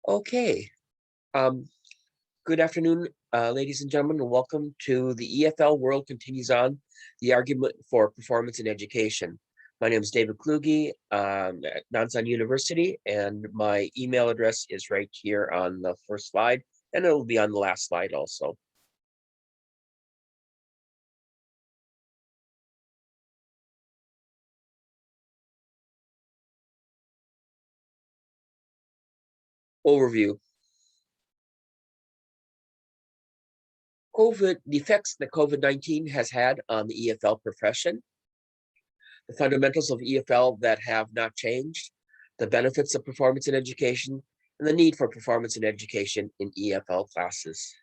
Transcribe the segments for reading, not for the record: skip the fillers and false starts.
Okay. Um, Good afternoon, ladies and gentlemen, and welcome to the EFL World Continues On, the argument for performance in education. My name is David Kluge at Nansan University, and my email address is right here on the first slide, and it'll be on the last slide also. Overview. The effects that COVID-19 has had on the EFL profession, the fundamentals of EFL that have not changed, the benefits of performance in education, and the need for performance in education in EFL classes.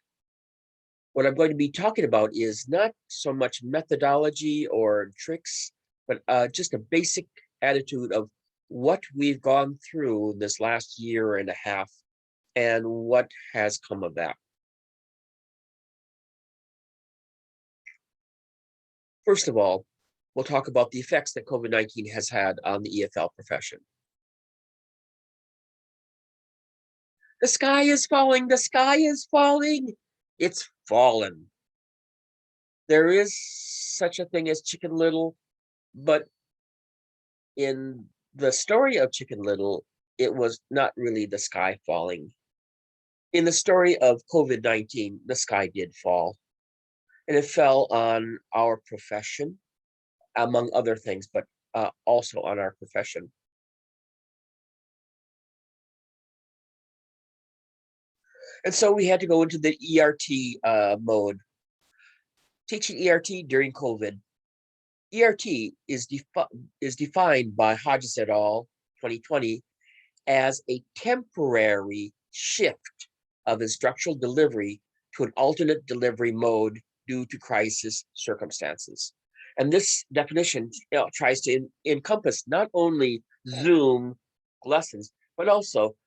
What I'm going to be talking about is not so much methodology or tricks, but just a basic attitude of what we've gone through this last year and a half and what has come of that. First of all, we'll talk about the effects that COVID-19 has had on the EFL profession. The sky is falling, the sky is falling. It's fallen. There is such a thing as Chicken Little, but in the story of Chicken Little, it was not really the sky falling. In the story of COVID-19, the sky did fall, and it fell on our profession, among other things, but also on our profession. And so we had to go into the ERT mode. Teaching ERT during COVID. ERT is defined by Hodges et al. 2020 as a temporary shift of instructional delivery to an alternate delivery mode due to crisis circumstances. And this definition tries to encompass not only Zoom lessons, but also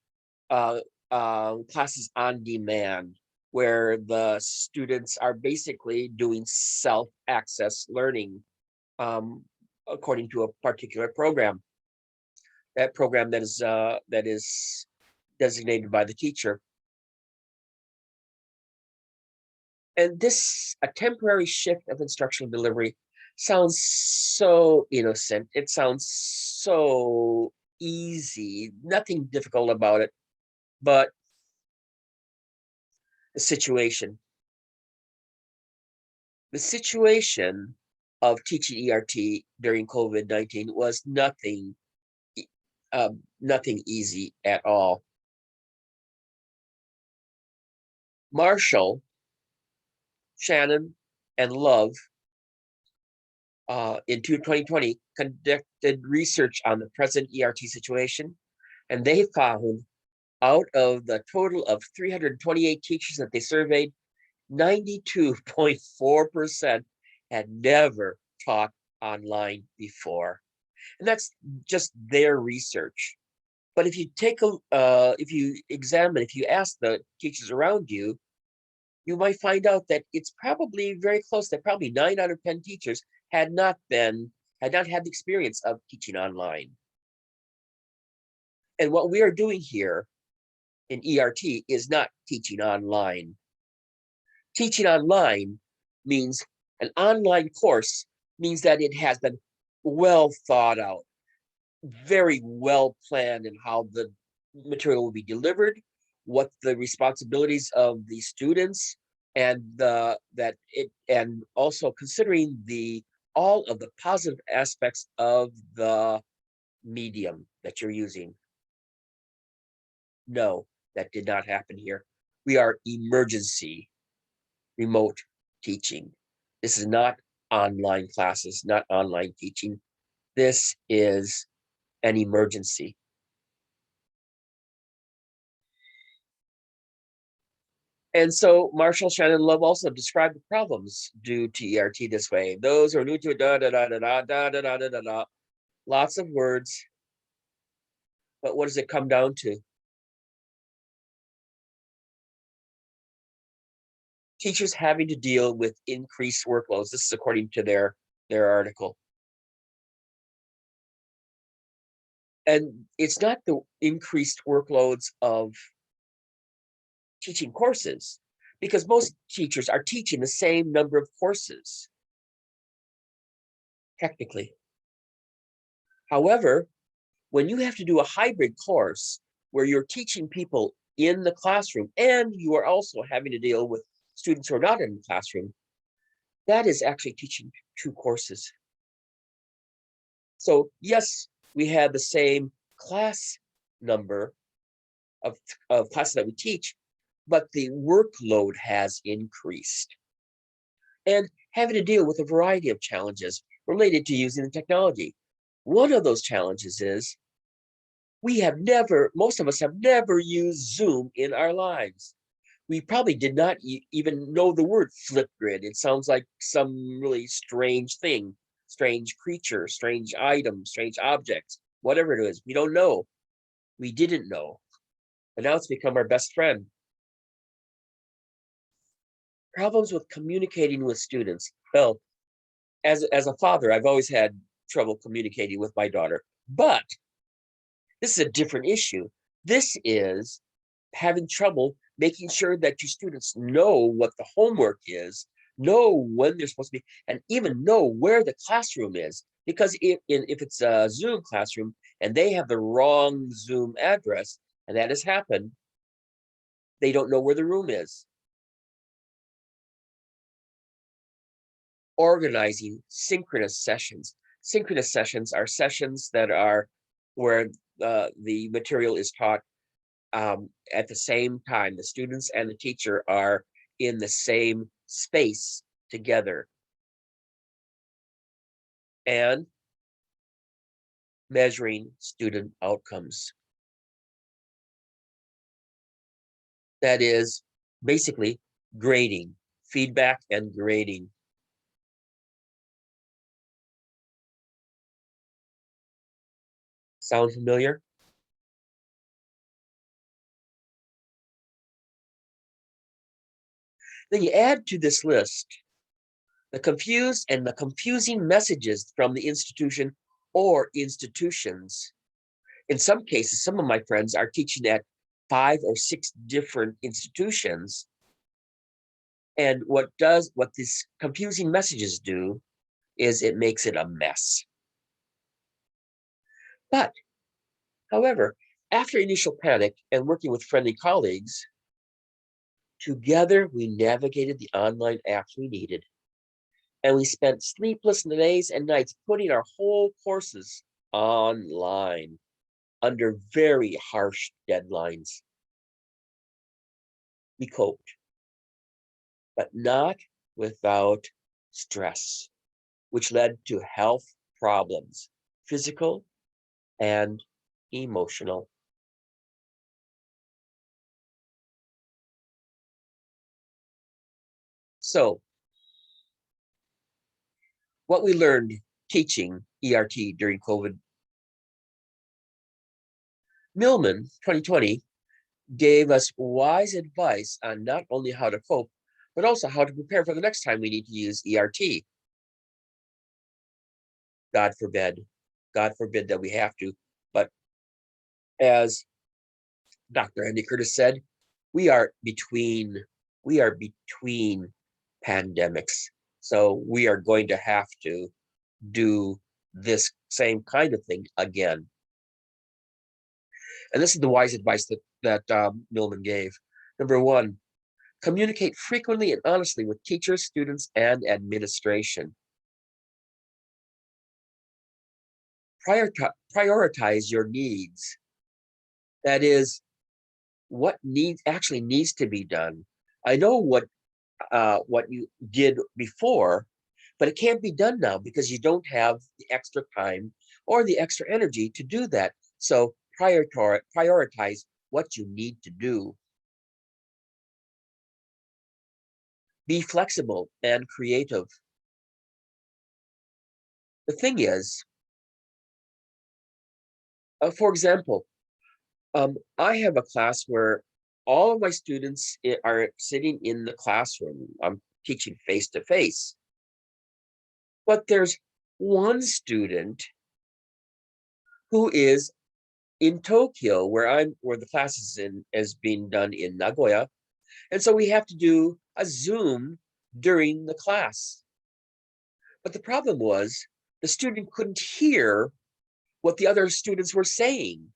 classes on demand, where the students are basically doing self-access learning according to a particular program. That program that is designated by the teacher. And this, a temporary shift of instructional delivery, sounds so innocent. It sounds so easy, nothing difficult about it. But the situation of teaching ERT during COVID-19 was nothing easy at all. Marshall, Shannon, and Love in 2020 conducted research on the present ERT situation, and they found out of the total of 328 teachers that they surveyed, 92.4% had never taught online before. And that's just their research. But if you if you ask the teachers around you, you might find out that it's probably very close, that probably 9 out of 10 teachers had not had the experience of teaching online. And what we are doing here in ERT is not teaching online. Teaching online means an online course means that it has been well thought out, very well planned in how the material will be delivered, what the responsibilities of the students, and and also considering all of the positive aspects of the medium that you're using. No, that did not happen here. We are emergency remote teaching. This is not online classes, not online teaching. This is an emergency. And so Marshall, Shannon, Love also described the problems due to ERT this way. Those who are new to it, da da da da da da da da da da da. Lots of words. But what does it come down to? Teachers having to deal with increased workloads. This is according to their article. And it's not the increased workloads of teaching courses because most teachers are teaching the same number of courses, technically. However, when you have to do a hybrid course where you're teaching people in the classroom and you are also having to deal with students who are not in the classroom, that is actually teaching two courses. So yes, we have the same class number of classes that we teach, but the workload has increased. And having to deal with a variety of challenges related to using the technology. One of those challenges is most of us have never used Zoom in our lives. We probably did not even know the word Flipgrid. It sounds like some really strange thing, strange creature, strange item, strange objects, whatever it is. We don't know. We didn't know. And now it's become our best friend. Problems with communicating with students. Well, as a father, I've always had trouble communicating with my daughter, but this is a different issue. This is having trouble making sure that your students know what the homework is, know when they're supposed to be, and even know where the classroom is. Because if it's a Zoom classroom and they have the wrong Zoom address, and that has happened, they don't know where the room is. Organizing synchronous sessions. Synchronous sessions are sessions that are where the material is taught at the same time. The students and the teacher are in the same space together. And measuring student outcomes. That is basically grading, feedback and grading. Sound familiar? Then you add to this list the confused and the confusing messages from the institution or institutions. In some cases, some of my friends are teaching at 5 or 6 different institutions. And what these confusing messages do is it makes it a mess. But, however, after initial panic and working with friendly colleagues, together we navigated the online apps we needed. And we spent sleepless days and nights putting our whole courses online under very harsh deadlines. We coped, but not without stress, which led to health problems, physical and emotional. So, what we learned teaching ERT during COVID. Millman, 2020, gave us wise advice on not only how to cope, but also how to prepare for the next time we need to use ERT. God forbid that we have to. But as Dr. Andy Curtis said, we are between pandemics. So we are going to have to do this same kind of thing again. And this is the wise advice that Millman gave. Number one, communicate frequently and honestly with teachers, students, and administration. Prioritize your needs. That is, what actually needs to be done. I know what you did before, but it can't be done now because you don't have the extra time or the extra energy to do that. So prioritize what you need to do. Be flexible and creative. The thing is, for example, I have a class where all of my students are sitting in the classroom. I'm teaching face to face. But there's one student who is in Tokyo, where the class is being done in Nagoya, And so we have to do a Zoom during the class. But the problem was the student couldn't hear what the other students were saying.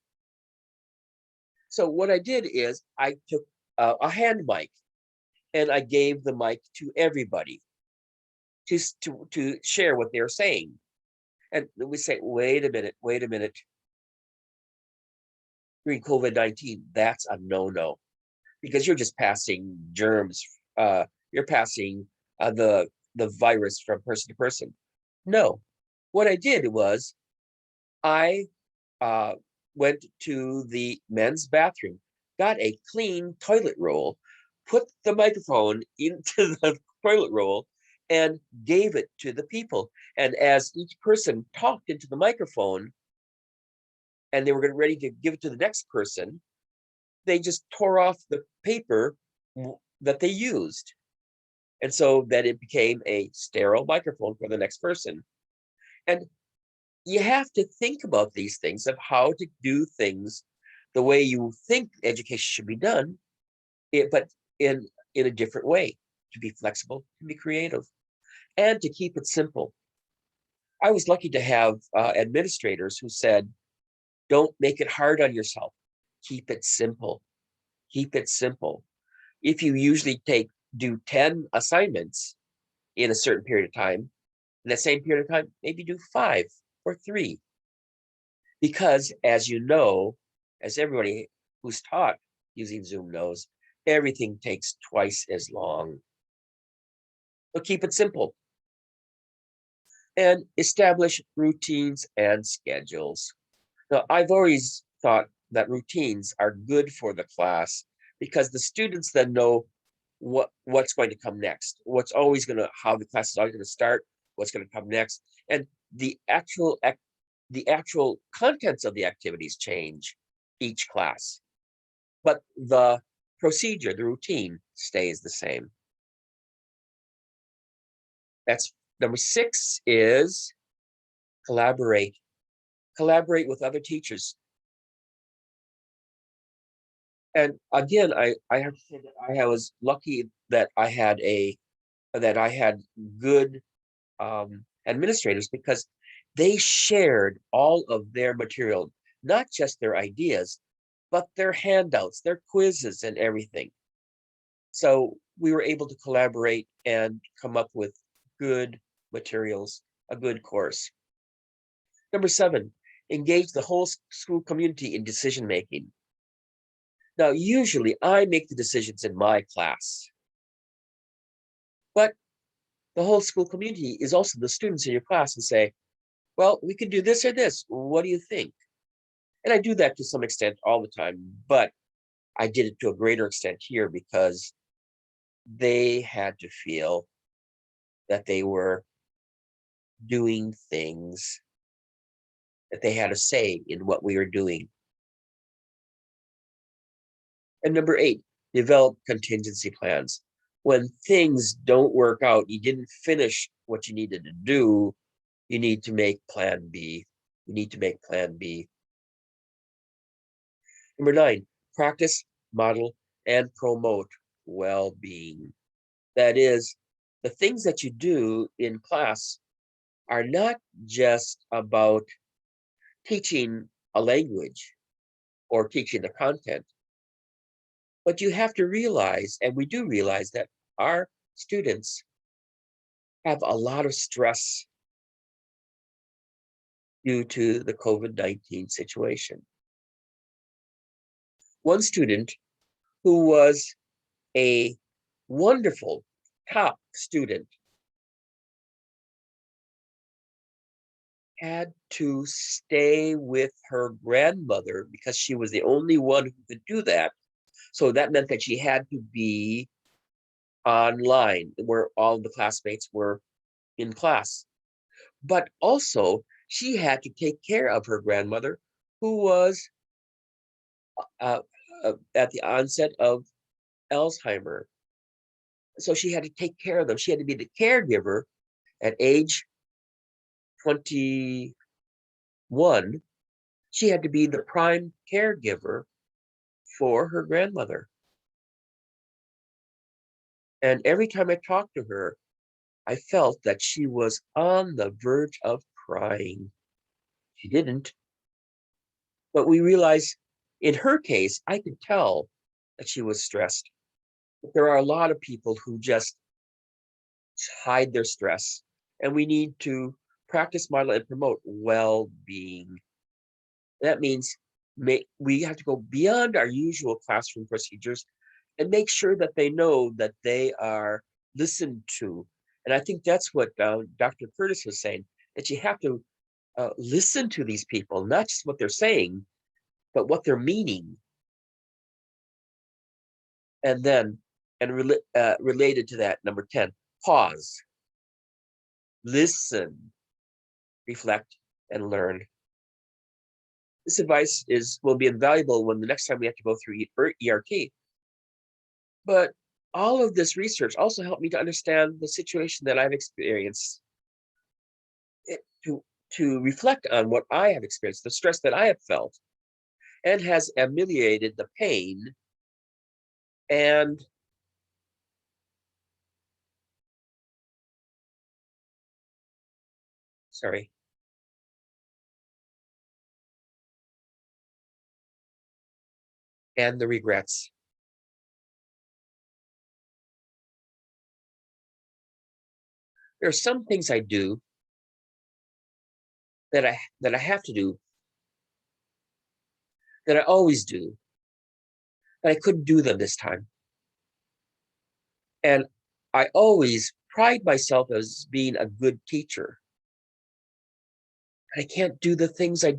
So what I did is I took a hand mic and I gave the mic to everybody to share what they're saying. And we say, wait a minute. During COVID-19, that's a no-no because you're just passing germs. You're passing the virus from person to person. No, what I did was I went to the men's bathroom, got a clean toilet roll, put the microphone into the toilet roll, and gave it to the people. And as each person talked into the microphone, and they were getting ready to give it to the next person, they just tore off the paper that they used. And so that it became a sterile microphone for the next person. And you have to think about these things of how to do things the way you think education should be done, but in a different way, to be flexible, to be creative, and to keep it simple. I was lucky to have administrators who said, don't make it hard on yourself. Keep it simple. Keep it simple. If you usually do 10 assignments in a certain period of time, in that same period of time, maybe do 5 or 3. Because as you know, as everybody who's taught using Zoom knows, everything takes twice as long. So keep it simple. And establish routines and schedules. Now, I've always thought that routines are good for the class because the students then know what's going to come next, how the class is always going to start, what's going to come next, and the actual contents of the activities change each class, but the procedure, the routine stays the same. That's number 6 is collaborate. Collaborate with other teachers. And again, I have to say that I was lucky that I had good administrators because they shared all of their material, not just their ideas, but their handouts, their quizzes and everything. So we were able to collaborate and come up with good materials, a good course. Number 7, engage the whole school community in decision-making. Now, usually I make the decisions in my class, but the whole school community is also the students in your class and say, well, we can do this or this. What do you think? And I do that to some extent all the time, but I did it to a greater extent here because they had to feel that they were doing things, that they had a say in what we were doing. And number 8, develop contingency plans. When things don't work out, you didn't finish what you needed to do, you need to make plan B. You need to make plan B. Number 9, practice, model, and promote well-being. That is, the things that you do in class are not just about teaching a language or teaching the content, but you have to realize, and we do realize, that our students have a lot of stress due to the COVID-19 situation. One student who was a wonderful top student had to stay with her grandmother because she was the only one who could do that. So that meant that she had to be online where all the classmates were in class. But also she had to take care of her grandmother who was uh, at the onset of Alzheimer. So she had to take care of them. She had to be the caregiver at age 21. She had to be the prime caregiver for her grandmother. And every time I talked to her, I felt that she was on the verge of crying. She didn't, but we realized in her case, I could tell that she was stressed. But there are a lot of people who just hide their stress, and we need to practice, model, and promote well-being. That means we have to go beyond our usual classroom procedures and make sure that they know that they are listened to. And I think that's what Dr. Curtis was saying, that you have to listen to these people, not just what they're saying, but what they're meaning. And then, related to that, number 10, pause, listen, reflect, and learn. This advice will be invaluable when the next time we have to go through ERT. But all of this research also helped me to understand the situation that I've experienced, to reflect on what I have experienced, the stress that I have felt, and has ameliorated the pain and sorry, and the regrets. There are some things I do that I have to do, that I always do, but I couldn't do them this time. And I always pride myself as being a good teacher. I can't do the things that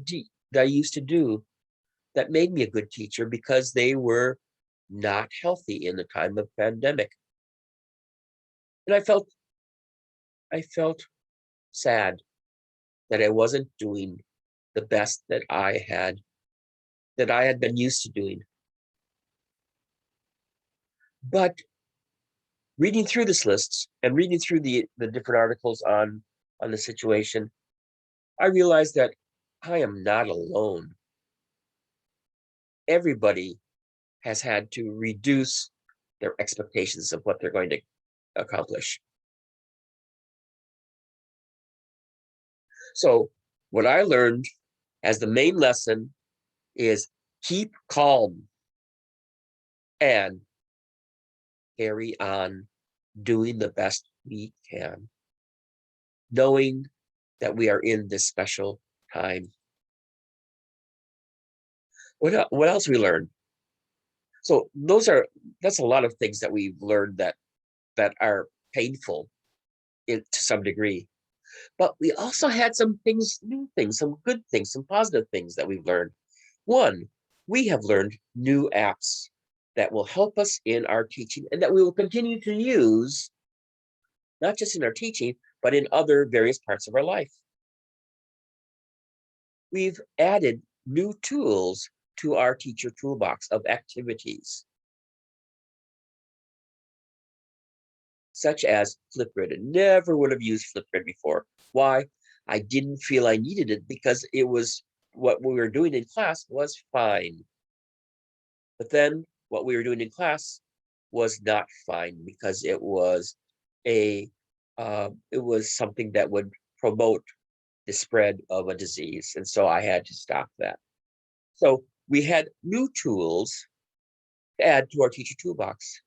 I used to do that made me a good teacher because they were not healthy in the time of pandemic. And I felt sad that I wasn't doing the best that I had been used to doing. But reading through this list and reading through the different articles on the situation, I realized that I am not alone. Everybody has had to reduce their expectations of what they're going to accomplish. So what I learned as the main lesson is keep calm and carry on doing the best we can, knowing that we are in this special time. What else we learned? So that's a lot of things that we've learned that are painful to some degree. But we also had some new things, some good things, some positive things that we've learned. One, we have learned new apps that will help us in our teaching and that we will continue to use, not just in our teaching, but in other various parts of our life. We've added new tools to our teacher toolbox of activities, such as Flipgrid. I never would have used Flipgrid before. Why? I didn't feel I needed it because it was what we were doing in class was fine. But then what we were doing in class was not fine because it was something that would promote the spread of a disease. And so I had to stop that. So we had new tools to add to our teacher toolbox.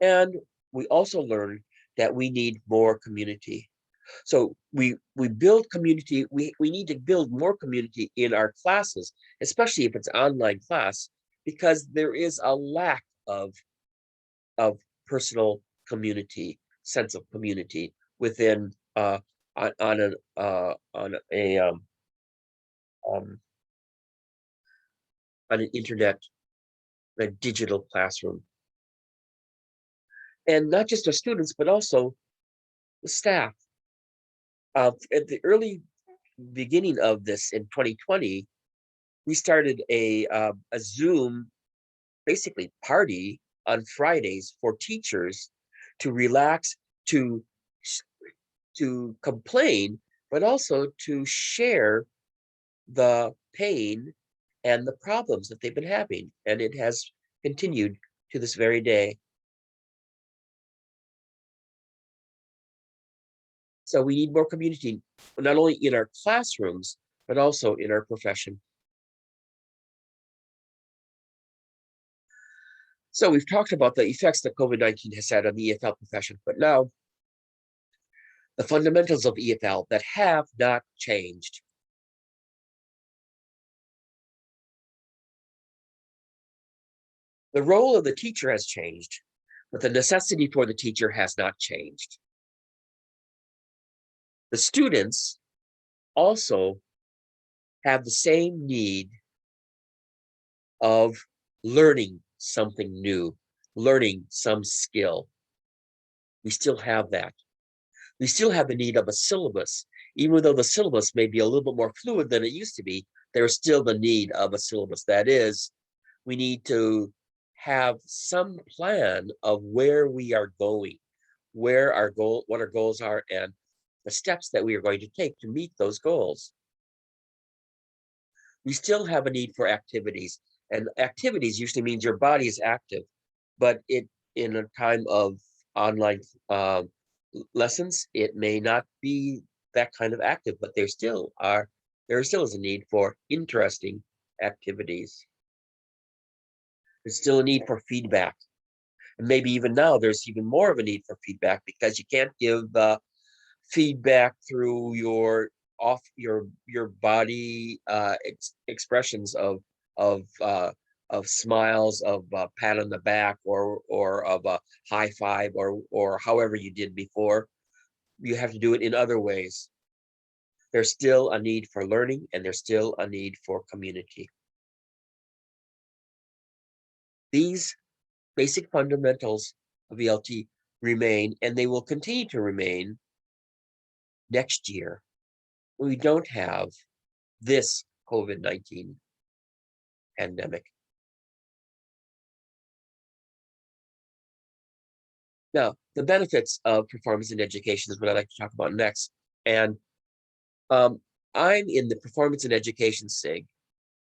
And we also learned that we need more community. So we build community. We need to build more community in our classes, especially if it's online class, because there is a lack of personal community, sense of community within on a um, on an internet, a digital classroom, and not just our students, but also the staff. At the early beginning of this in 2020, we started a Zoom, basically party on Fridays for teachers to relax, to complain, but also to share the pain and the problems that they've been having. And it has continued to this very day. So we need more community, not only in our classrooms, but also in our profession. So we've talked about the effects that COVID-19 has had on the EFL profession, but now the fundamentals of EFL that have not changed. The role of the teacher has changed, but the necessity for the teacher has not changed. The students also have the same need of learning something new, learning some skill. We still have that. We still have the need of a syllabus. Even though the syllabus may be a little bit more fluid than it used to be, there's still the need of a syllabus. That is, we need to have some plan of where we are going, what our goals are, and the steps that we are going to take to meet those goals. We still have a need for activities, and activities usually means your body is active, but in a time of online lessons, it may not be that kind of active, but there still is a need for interesting activities. There's still a need for feedback. And maybe even now there's even more of a need for feedback, because you can't give feedback through your body expressions of smiles, of pat on the back, or of a high five, or however you did before. You have to do it in other ways. There's still a need for learning, and there's still a need for community. These basic fundamentals of ELT remain, and they will continue to remain next year. We don't have this COVID-19 pandemic. Now, the benefits of performance in education is what I'd like to talk about next. And I'm in the performance in education SIG,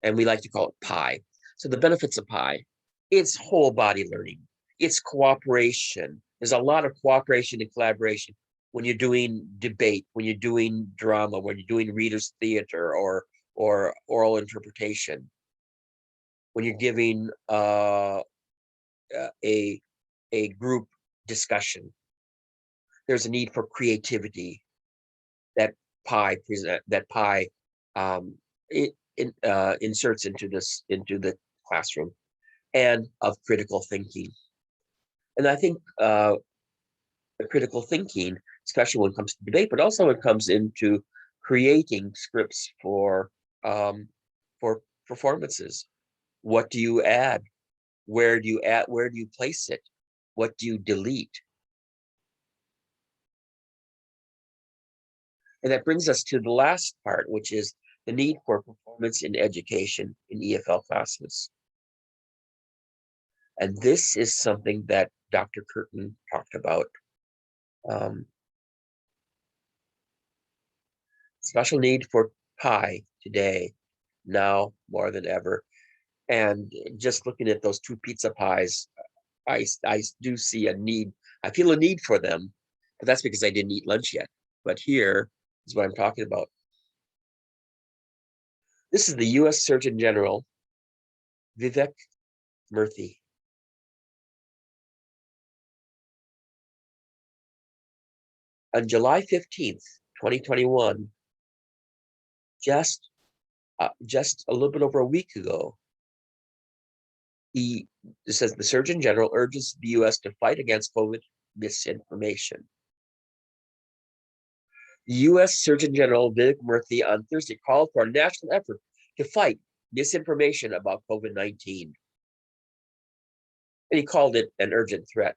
and we like to call it PI. So the benefits of PI, it's whole body learning. It's cooperation. There's a lot of cooperation and collaboration when you're doing debate, when you're doing drama, when you're doing readers theater or oral interpretation, when you're giving a group discussion. There's a need for creativity that PI inserts into the classroom, and of critical thinking. And I think the critical thinking, especially when it comes to debate, but also when it comes into creating scripts for performances. What do you add? Where do you add? Where do you place it? What do you delete? And that brings us to the last part, which is the need for performance in education in EFL classes. And this is something that Dr. Curtin talked about. Special need for PI today, now more than ever. And just looking at those two pizza pies, I do see a need. I feel a need for them, but that's because I didn't eat lunch yet. But here is what I'm talking about. This is the U.S. Surgeon General, Vivek Murthy. On July 15th, 2021, just a little bit over a week ago, it says the Surgeon General urges the U.S. to fight against COVID misinformation. The U.S. Surgeon General Vivek Murthy on Thursday called for a national effort to fight misinformation about COVID-19. And he called it an urgent threat.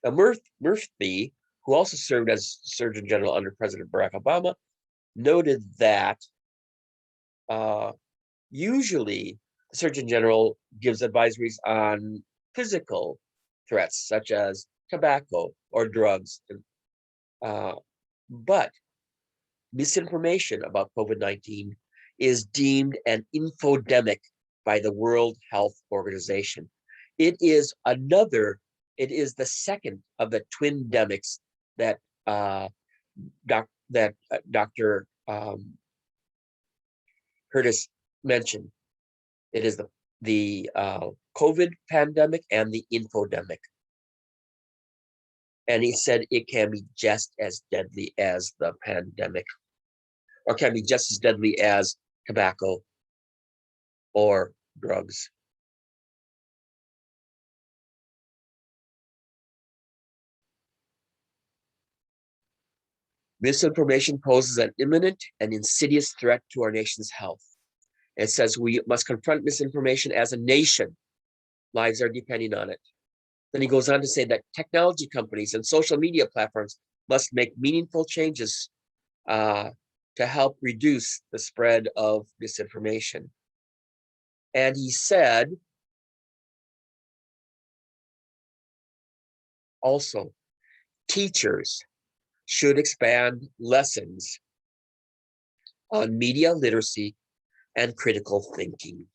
Now, Murthy, who also served as Surgeon General under President Barack Obama, noted that usually the Surgeon General gives advisories on physical threats, such as tobacco or drugs. But misinformation about COVID-19 is deemed an infodemic by the World Health Organization. It is the second of the twin demics that Dr. Curtis mentioned. It is the COVID pandemic and the infodemic. And he said it can be just as deadly as the pandemic, or can be just as deadly as tobacco or drugs. Misinformation poses an imminent and insidious threat to our nation's health. It says we must confront misinformation as a nation. Lives are depending on it. Then he goes on to say that technology companies and social media platforms must make meaningful changes to help reduce the spread of misinformation. And he said also, teachers should expand lessons on media literacy and critical thinking.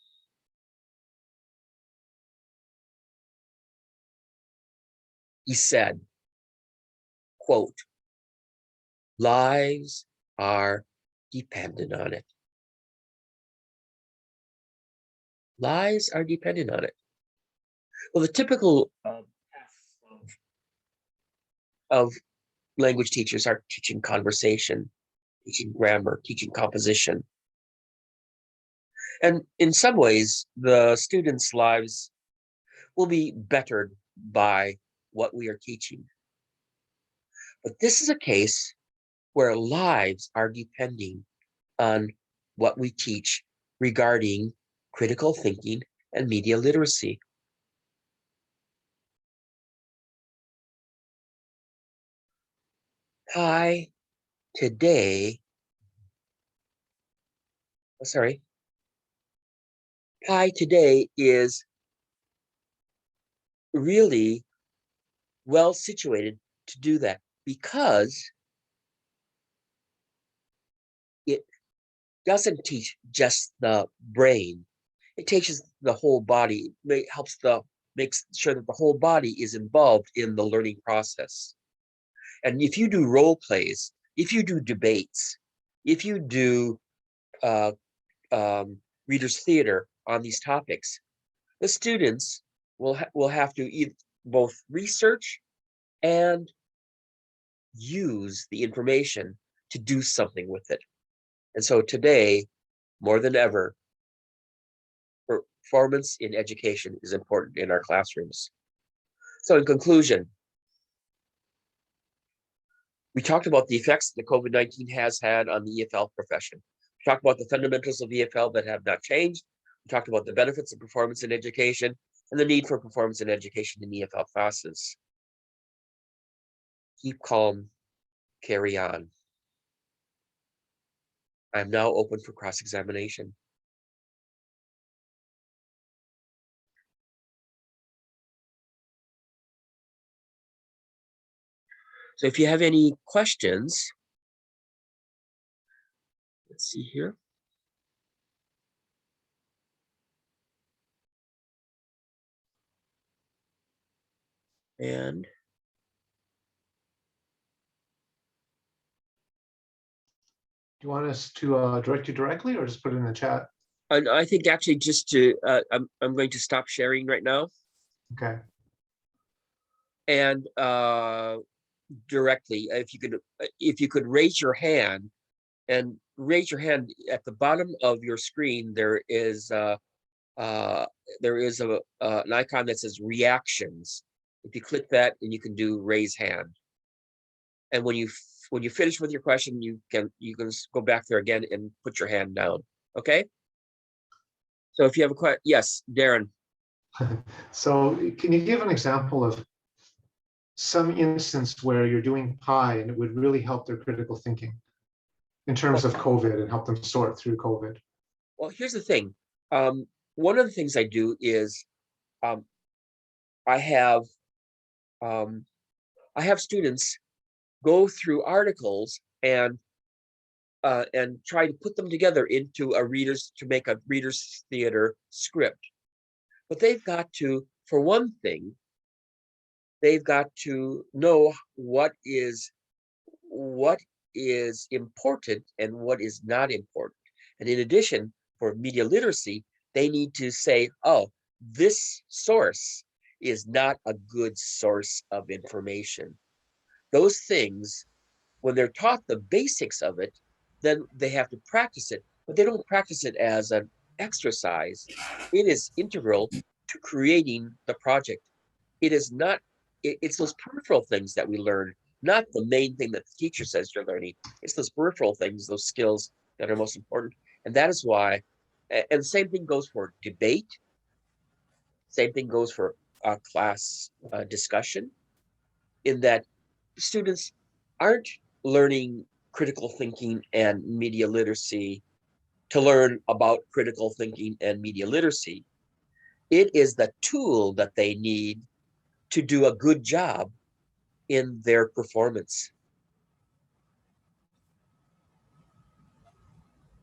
He said, quote, lives are dependent on it. Lives are dependent on it. Well, the typical of language teachers are teaching conversation, teaching grammar, teaching composition. And in some ways, the students' lives will be bettered by what we are teaching. But this is a case where lives are depending on what we teach regarding critical thinking and media literacy. Pi today, Pi today is really well situated to do that because it doesn't teach just the brain. It teaches the whole body. It makes sure that the whole body is involved in the learning process. And if you do role plays, if you do debates, if you do readers' theater on these topics, the students will have to both research and use the information to do something with it. And so today, more than ever, performance in education is important in our classrooms. So in conclusion, we talked about the effects that COVID-19 has had on the EFL profession. We talked about the fundamentals of EFL that have not changed. We talked about the benefits of performance in education and the need for performance in education in EFL classes. Keep calm, carry on. I'm now open for cross-examination. So if you have any questions, let's see here. And do you want us to direct you directly or just put it in the chat? And I think actually just to, I'm going to stop sharing right now. Okay. And directly, if you could raise your hand, and raise your hand at the bottom of your screen, there is an icon that says reactions. If you click that, and you can do raise hand. And when you finish with your question, you can go back there again and put your hand down. Okay. So if you have a question, yes, Darren. So can you give an example of some instance where you're doing pi and it would really help their critical thinking in terms of COVID and help them sort through COVID? Well, here's the thing. One of the things I do is I have students go through articles and try to put them together into to make a reader's theater script. But they've got to, for one thing, they've got to know what what is important and what is not important. And in addition, for media literacy, they need to say, oh, this source is not a good source of information. Those things, when they're taught the basics of it, then they have to practice it, but they don't practice it as an exercise. It is integral to creating the project. It is not, it's those peripheral things that we learn, not the main thing that the teacher says you're learning. It's those peripheral things, those skills that are most important. And that is why, and the same thing goes for debate. Same thing goes for class discussion, in that students aren't learning critical thinking and media literacy to learn about critical thinking and media literacy. It is the tool that they need to do a good job in their performance.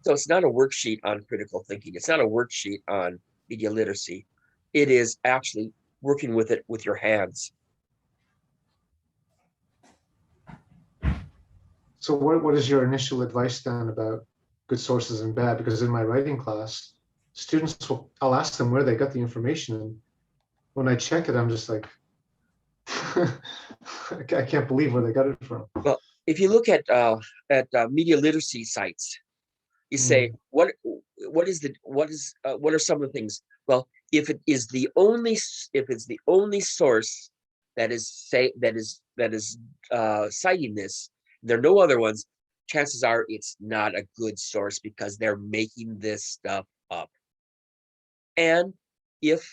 So it's not a worksheet on critical thinking. It's not a worksheet on media literacy. It is actually working with it with your hands. So what is your initial advice then about good sources and bad? Because in my writing class, students will, I'll ask them where they got the information. And when I check it, I'm just like, I can't believe where they got it from. Well, if you look at media literacy sites, you say, what are some of the things? Well, if it's the only source that is citing this, there are no other ones, chances are it's not a good source because they're making this stuff up. And if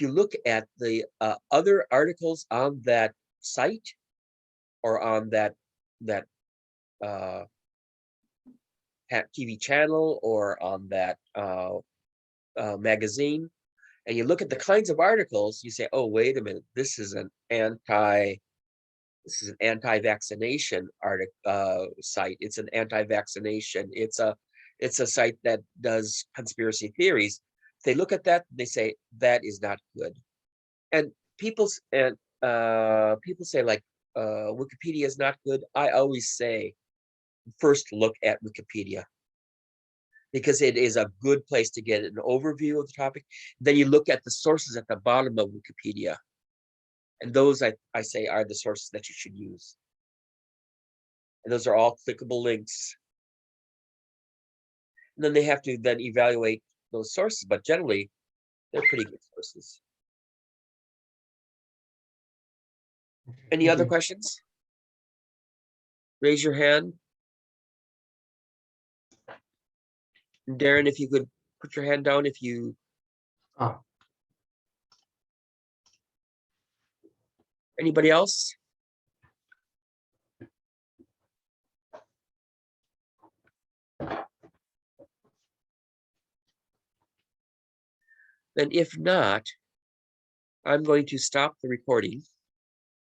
you look at the other articles on that site or on that TV channel or on that magazine, and you look at the kinds of articles, you say, oh, wait a minute, this is an anti-vaccination site. It's an anti-vaccination. It's a site that does conspiracy theories. They look at that, they say that is not good. And people say like Wikipedia is not good. I always say first look at Wikipedia, because it is a good place to get an overview of the topic. Then you look at the sources at the bottom of Wikipedia. And those, I say, are the sources that you should use. And those are all clickable links. And then they have to then evaluate those sources, but generally, they're pretty good sources. Any other questions? Raise your hand. And Darren, if you could put your hand down if you... Anybody else? Then if not, I'm going to stop the recording.